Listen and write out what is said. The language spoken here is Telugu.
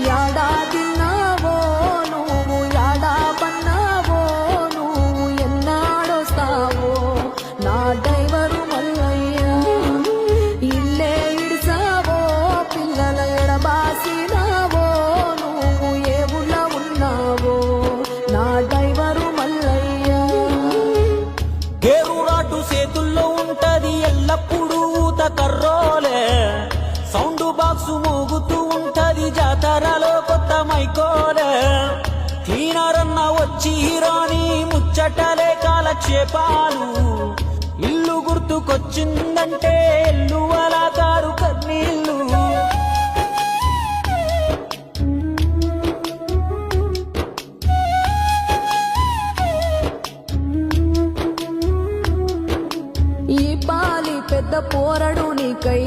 యాడా తిన్నావో నువ్వు యాడా పన్నావో నువ్వు ఎన్నాడొస్తావో నా డ్రైవరు మల్లయ్య ఇల్లే ఇడిసావో పిల్లల ఎడబాసినావో నువ్వు ఏ ఊళ్ళో ఉన్నావో నా డ్రైవరు మల్లయ్య గేరురాటు చేతుల్లో ఉంటది ఎల్లప్పుడూ ఊత కర్రోలే సౌండ్ బాక్సు మోగుతూ ఉంటది జాతరలో కొత్త మైకోలే తీనరన్న వచ్చి రాని ముచ్చటలే కాలక్షేపాలు ఇల్లు గుర్తుకొచ్చిందంటే ఎల్లు అలాగారు కన్నీళ్ళు ఈ పాలి పెద్ద పోరడు నీకై